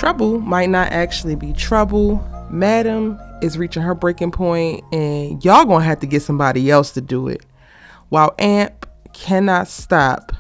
trouble might not actually be trouble. Madam is reaching her breaking point, and y'all gonna have to get somebody else to do it. While Amp cannot stop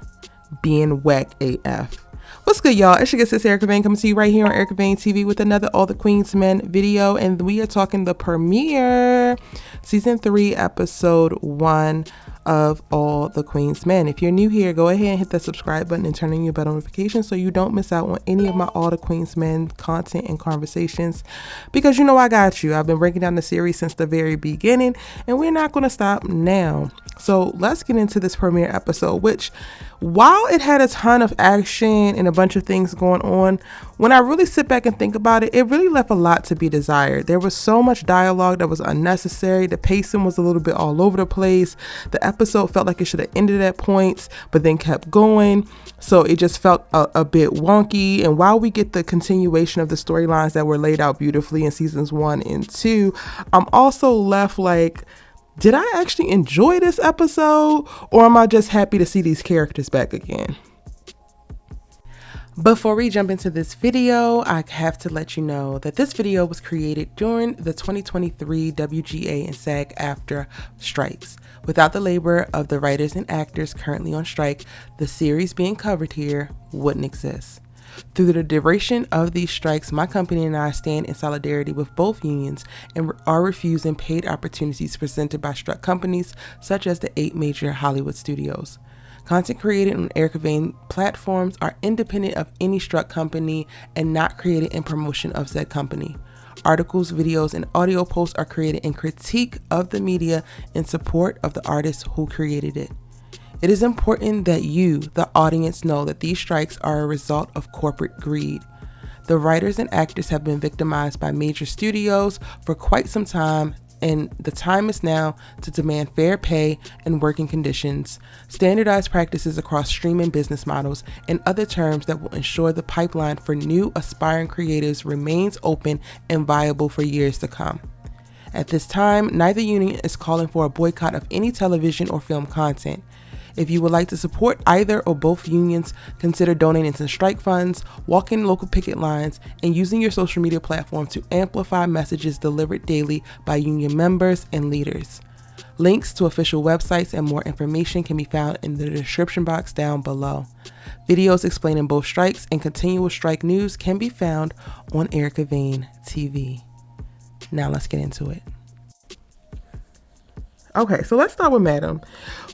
being whack AF. What's good, y'all? It's your good sis Erica Vane coming to you right here on Erica Vane TV with another All the Queens Men video, and we are talking the premiere season 3 episode 1 of All the Queens Men. If you're new here, go ahead and hit that subscribe button and turn on your bell notifications so you don't miss out on any of my All the Queens Men content and conversations, because you know I got you. I've been breaking down the series since the very beginning, and we're not going to stop now. So let's get into this premiere episode, which, while it had a ton of action and a bunch of things going on, when I really sit back and think about it, it really left a lot to be desired. There was so much dialogue that was unnecessary. The pacing was a little bit all over the place. The episode felt like it should have ended at points, but then kept going. So it just felt a bit wonky. And while we get the continuation of the storylines that were laid out beautifully in seasons 1 and 2, I'm also left like, did I actually enjoy this episode, or am I just happy to see these characters back again? Before we jump into this video, I have to let you know that this video was created during the 2023 WGA and SAG-AFTRA strikes. Without the labor of the writers and actors currently on strike, the series being covered here wouldn't exist. Through the duration of these strikes, my company and I stand in solidarity with both unions and are refusing paid opportunities presented by struck companies such as the 8 major Hollywood studios. Content created on Erica Vane platforms are independent of any struck company and not created in promotion of said company. Articles, videos, and audio posts are created in critique of the media in support of the artists who created it. It is important that you, the audience, know that these strikes are a result of corporate greed. The writers and actors have been victimized by major studios for quite some time, and the time is now to demand fair pay and working conditions, standardized practices across streaming business models, and other terms that will ensure the pipeline for new aspiring creatives remains open and viable for years to come. At this time, neither union is calling for a boycott of any television or film content. If you would like to support either or both unions, consider donating to strike funds, walking local picket lines, and using your social media platform to amplify messages delivered daily by union members and leaders. Links to official websites and more information can be found in the description box down below. Videos explaining both strikes and continual strike news can be found on Erica Vane TV. Now let's get into it. Okay, so let's start with Madam,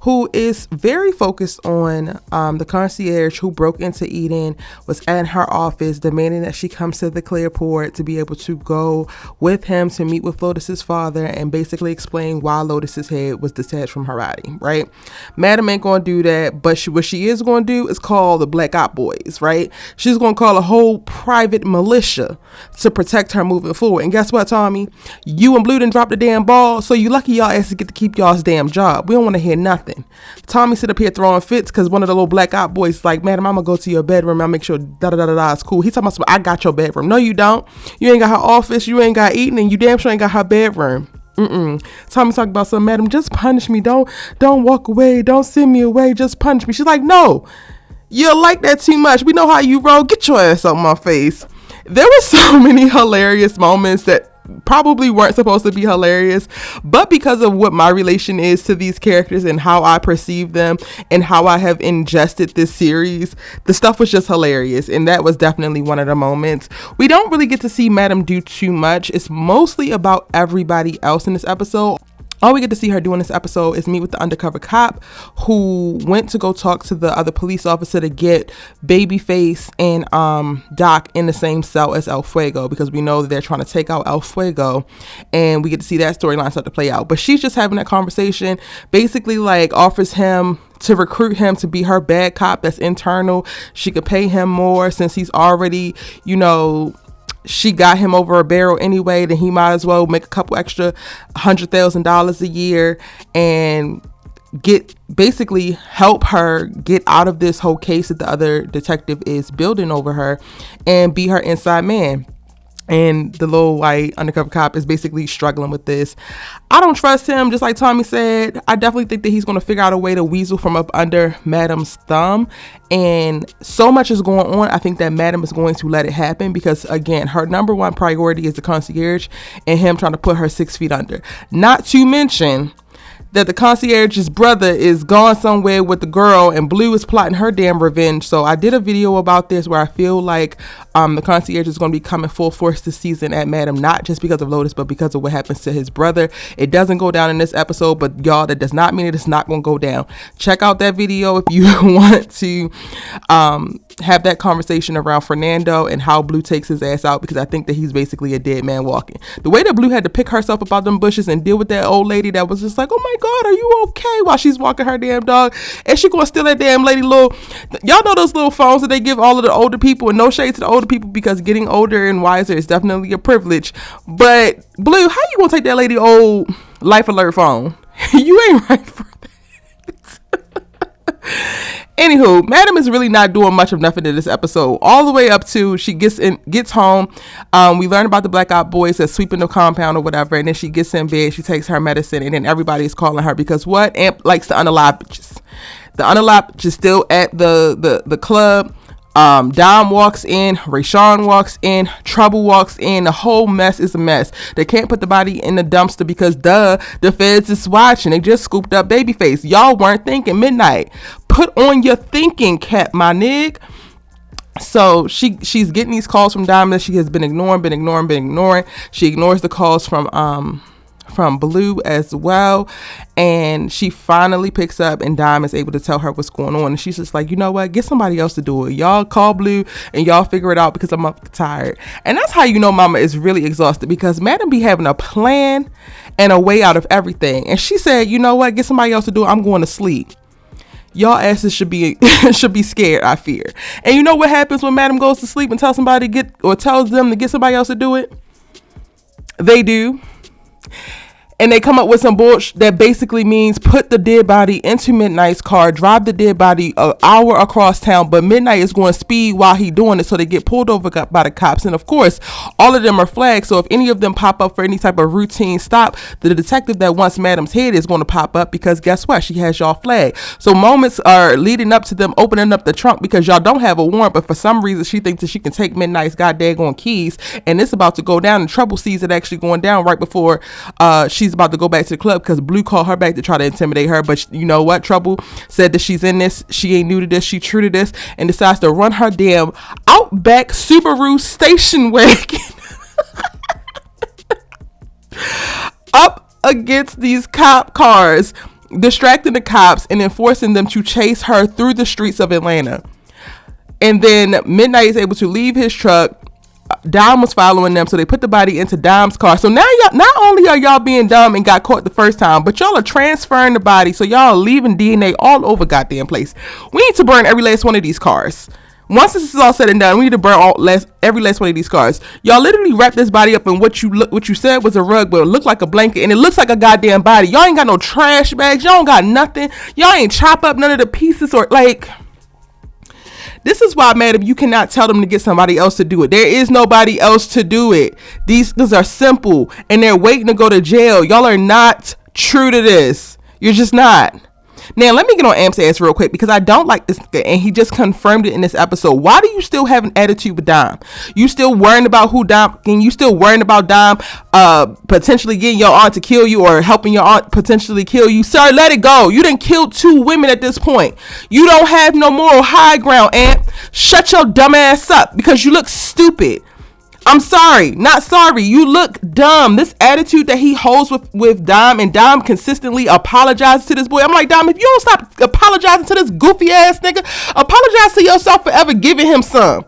who is very focused on the concierge who broke into Eden, was at her office demanding that she comes to the Clearport to be able to go with him to meet with Lotus's father and basically explain why Lotus's head was detached from her body, right? Madam ain't gonna do that, but what she is gonna do is call the Black Op Boys, right? She's gonna call a whole private militia to protect her moving forward. And guess what, Tommy? You and Blue done dropped the damn ball, so you lucky y'all ass to get to keep y'all's damn job. We don't want to hear nothing. Tommy sit up here throwing fits because one of the little Black Op Boys is like, Madam, I'm gonna go to your bedroom. I'll make sure da is cool. He's talking about, I got your bedroom. No, you don't. You ain't got her office. You ain't got Eden, and you damn sure ain't got her bedroom. Tommy talking about some, Madam, just punish me. Don't walk away. Don't send me away. Just punish me. She's like, no, you like that too much. We know how you roll. Get your ass on my face. There were so many hilarious moments that probably weren't supposed to be hilarious, but because of what my relation is to these characters and how I perceive them and how I have ingested this series, the stuff was just hilarious, and that was definitely one of the moments. We don't really get to see Madam do too much. It's mostly about everybody else in this episode. All we get to see her do in this episode is meet with the undercover cop who went to go talk to the other police officer to get Babyface and Doc in the same cell as El Fuego, because we know that they're trying to take out El Fuego, and we get to see that storyline start to play out. But she's just having that conversation, basically like offers him to recruit him to be her bad cop that's internal. She could pay him more since he's already, she got him over a barrel anyway, then he might as well make a couple extra $100,000 a year and basically help her get out of this whole case that the other detective is building over her and be her inside man. And the little white undercover cop is basically struggling with this. I don't trust him, just like Tommy said. I definitely think that he's going to figure out a way to weasel from up under Madam's thumb. And so much is going on. I think that Madam is going to let it happen because, again, her number one priority is the concierge and him trying to put her 6 feet under. Not to mention that the concierge's brother is gone somewhere with the girl and Blue is plotting her damn revenge. So I did a video about this where I feel like the concierge is going to be coming full force this season at Madam, not just because of Lotus, but because of what happens to his brother. It doesn't go down in this episode, but y'all, that does not mean it's not going to go down. Check out that video if you want to have that conversation around Fernando and how Blue takes his ass out, because I think that he's basically a dead man walking. The way that Blue had to pick herself up out them bushes and deal with that old lady that was just like, oh my God, are you okay? While she's walking her damn dog. And she gonna steal that damn lady little, y'all know those little phones that they give all of the older people, and no shade to the older people because getting older and wiser is definitely a privilege. But Blue, how you gonna take that lady old life alert phone? You ain't right for that. Anywho, Madam is really not doing much of nothing in this episode, all the way up to she gets home. We learn about the Black Op boys that's sweeping the compound or whatever, and then she gets in bed, she takes her medicine, and then everybody's calling her because what? Amp likes to unalive bitches. The unalive bitch is still at the club. Dom walks in, Rayshawn walks in, Trouble walks in. The whole mess is a mess. They can't put the body in the dumpster because the feds is watching. They just scooped up Babyface. Y'all weren't thinking. Midnight, put on your thinking cap, my nig. So she's getting these calls from Dom that she has been ignoring. She ignores the calls from Blue as well, and she finally picks up, and Dom is able to tell her what's going on, and she's just like, you know what, get somebody else to do it. Y'all call Blue and y'all figure it out because I'm tired. And that's how you know Mama is really exhausted, because Madam be having a plan and a way out of everything, and she said, you know what, get somebody else to do it. I'm going to sleep. Y'all asses should be scared, I fear. And you know what happens when Madam goes to sleep and tells them to get somebody else to do it? They do. And they come up with some bullshit that basically means put the dead body into Midnight's car, drive the dead body an hour across town, but Midnight is going to speed while he doing it, so they get pulled over by the cops. And of course, all of them are flagged, so if any of them pop up for any type of routine stop, the detective that wants Madam's head is going to pop up, because guess what? She has y'all flagged. So moments are leading up to them opening up the trunk because y'all don't have a warrant, but for some reason she thinks that she can take Midnight's goddamn keys, and it's about to go down, and Trouble sees it actually going down right before she's about to go back to the club, because Blue called her back to try to intimidate her. But you know what? Trouble said that she's in this, she ain't new to this, she true to this, and decides to run her damn Outback Subaru station wagon up against these cop cars, distracting the cops and enforcing them to chase her through the streets of Atlanta. And then Midnight is able to leave his truck. Dom was following them, so they put the body into Dom's car. So now y'all, not only are y'all being dumb and got caught the first time, but y'all are transferring the body, so y'all are leaving DNA all over goddamn place. We need to burn every last one of these cars. Once this is all said and done, we need to burn every last one of these cars. Y'all literally wrap this body up in what you said was a rug, but it looked like a blanket, and it looks like a goddamn body. Y'all ain't got no trash bags. Y'all don't got nothing. Y'all ain't chop up none of the pieces, or like... This is why, Madam, you cannot tell them to get somebody else to do it. There is nobody else to do it. These are simple, and they're waiting to go to jail. Y'all are not true to this. You're just not. Now, let me get on Amp's ass real quick, because I don't like this, and he just confirmed it in this episode. Why do you still have an attitude with Dom? You still worrying about who Dom, and you still worrying about Dom potentially getting your aunt to kill you, or helping your aunt potentially kill you? Sir, let it go. You done killed 2 women at this point. You don't have no moral high ground, Amp. Shut your dumb ass up, because you look stupid. I'm sorry, not sorry. You look dumb. This attitude that he holds with Dom, and Dom consistently apologizes to this boy. I'm like, Dom, if you don't stop apologizing to this goofy ass nigga, apologize to yourself for ever giving him some.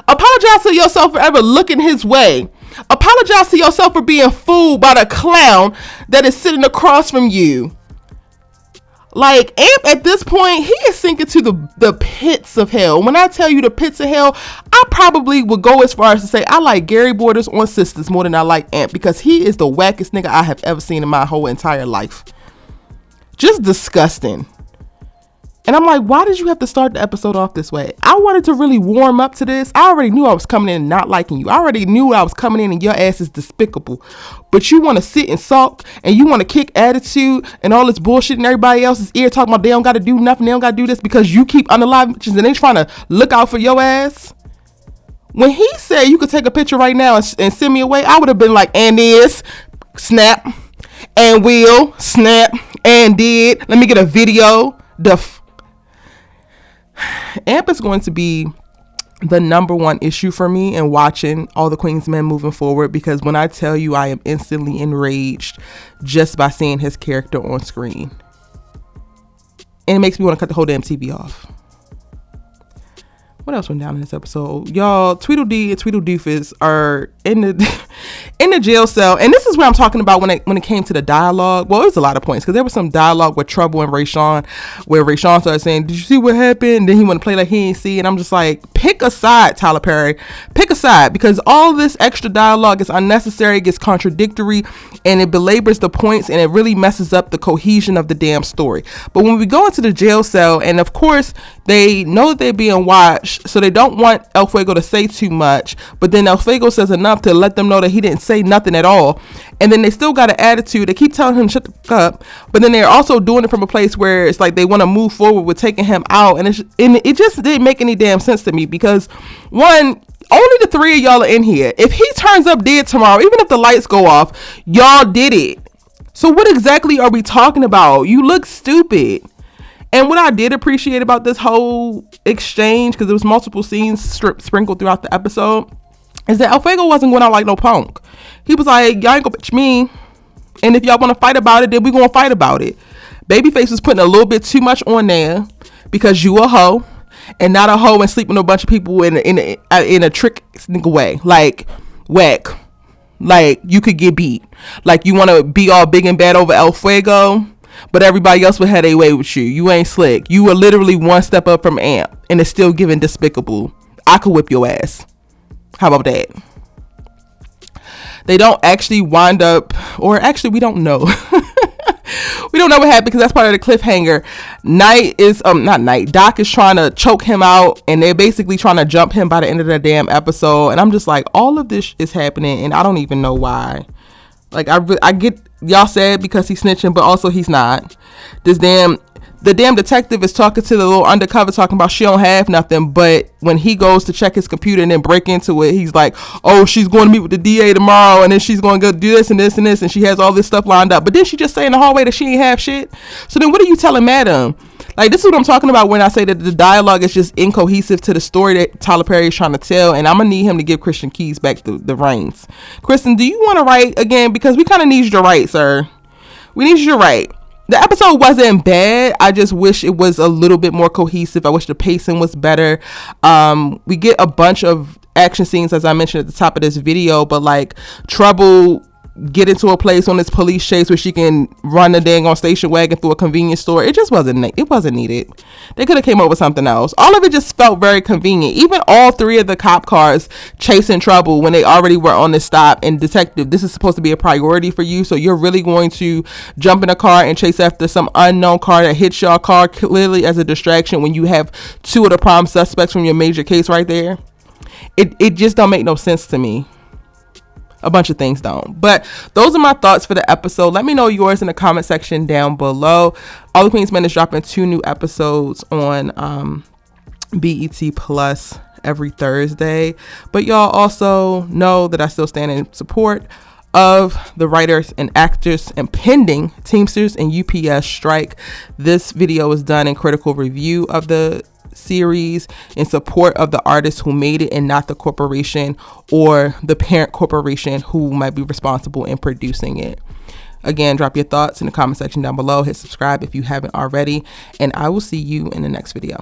Apologize to yourself for ever looking his way. Apologize to yourself for being fooled by the clown that is sitting across from you. Like, Amp at this point, he is sinking to the pits of hell. When I tell you the pits of hell, I probably would go as far as to say I like Gary Borders on Sisters more than I like Amp, because he is the wackest nigga I have ever seen in my whole entire life. Just disgusting. And I'm like, why did you have to start the episode off this way? I wanted to really warm up to this. I already knew I was coming in and not liking you. I already knew I was coming in and your ass is despicable. But you want to sit and sulk and you want to kick attitude and all this bullshit in everybody else's ear talking about they don't got to do nothing. They don't got to do this because you keep unalive bitches and they trying to look out for your ass. When he said you could take a picture right now and send me away, I would have been like, and this, snap, and will, snap, and did. Let me get a video. Amp is going to be the number one issue for me in watching All the Queen's Men moving forward, because when I tell you I am instantly enraged just by seeing his character on screen, and it makes me want to cut the whole damn TV off. What else went down in this episode? Y'all, Tweedledee and Tweedledoofus are in the jail cell. And this is where I'm talking about when it came to the dialogue. Well, it was a lot of points because there was some dialogue with Trouble and Rayshawn where Rayshawn started saying, did you see what happened? Then he want to play like he ain't see. And I'm just like, pick a side, Tyler Perry. Pick a side, because all this extra dialogue is unnecessary, it gets contradictory, and it belabors the points, and it really messes up the cohesion of the damn story. But when we go into the jail cell, and of course, they know that they're being watched, so they don't want El Fuego to say too much, but then El Fuego says enough to let them know that he didn't say nothing at all. And then they still got an attitude. They keep telling him shut the fuck up, but then they're also doing it from a place where it's like they want to move forward with taking him out, and it just didn't make any damn sense to me, because one, only the three of y'all are in here. If he turns up dead tomorrow, even if the lights go off, y'all did it. So what exactly are we talking about? You look stupid. And what I did appreciate about this whole exchange, because there was multiple scenes sprinkled throughout the episode, is that El Fuego wasn't going out like no punk. He was like, y'all ain't gonna bitch me, and if y'all want to fight about it, then we gonna fight about it. Babyface was putting a little bit too much on there, because you a hoe, and not a hoe and sleeping with a bunch of people in a trick nigga way, like whack, like you could get beat, like you want to be all big and bad over El Fuego, but everybody else would have their way with you. You ain't slick. You were literally one step up from Amp, and it's still giving despicable. I could whip your ass. How about that? They don't actually wind up, or actually we don't know. We don't know what happened, because that's part of the cliffhanger. Doc is trying to choke him out, and they're basically trying to jump him by the end of the damn episode. And I'm just like, all of this is happening, and I don't even know why. Like, I get y'all said because he's snitching, but also he's not. The damn detective is talking to the little undercover, talking about she don't have nothing, but when he goes to check his computer and then break into it, he's like, oh, she's going to meet with the DA tomorrow, and then she's going to go do this and this and this, and she has all this stuff lined up. But then she just say in the hallway that she ain't have shit. So then what are you telling madam? Like, this is what I'm talking about when I say that the dialogue is just incohesive to the story that Tyler Perry is trying to tell, and I'm gonna need him to give Christian Keys back the reins. Kristen, do you want to write again? Because we kind of need you to write, sir. We need you to write. The episode wasn't bad. I just wish it was a little bit more cohesive. I wish the pacing was better. We get a bunch of action scenes, as I mentioned at the top of this video, but like Trouble get into a place on this police chase where she can run a dang on station wagon through a convenience store. It just wasn't needed. They could have came up with something else. All of it just felt very convenient. Even all three of the cop cars chasing Trouble when they already were on the stop, and detective, this is supposed to be a priority for you, so you're really going to jump in a car and chase after some unknown car that hits your car clearly as a distraction when you have two of the prime suspects from your major case right there. It just don't make no sense to me. A bunch of things don't. But those are my thoughts for the episode. Let me know yours in the comment section down below. All the Queen's Men is dropping 2 new episodes on BET Plus every Thursday. But y'all also know that I still stand in support of the writers and actors and pending Teamsters and UPS strike. This video is done in critical review of the series, in support of the artists who made it and not the corporation or the parent corporation who might be responsible in producing it. Again, drop your thoughts in the comment section down below. Hit subscribe if you haven't already, and I will see you in the next video.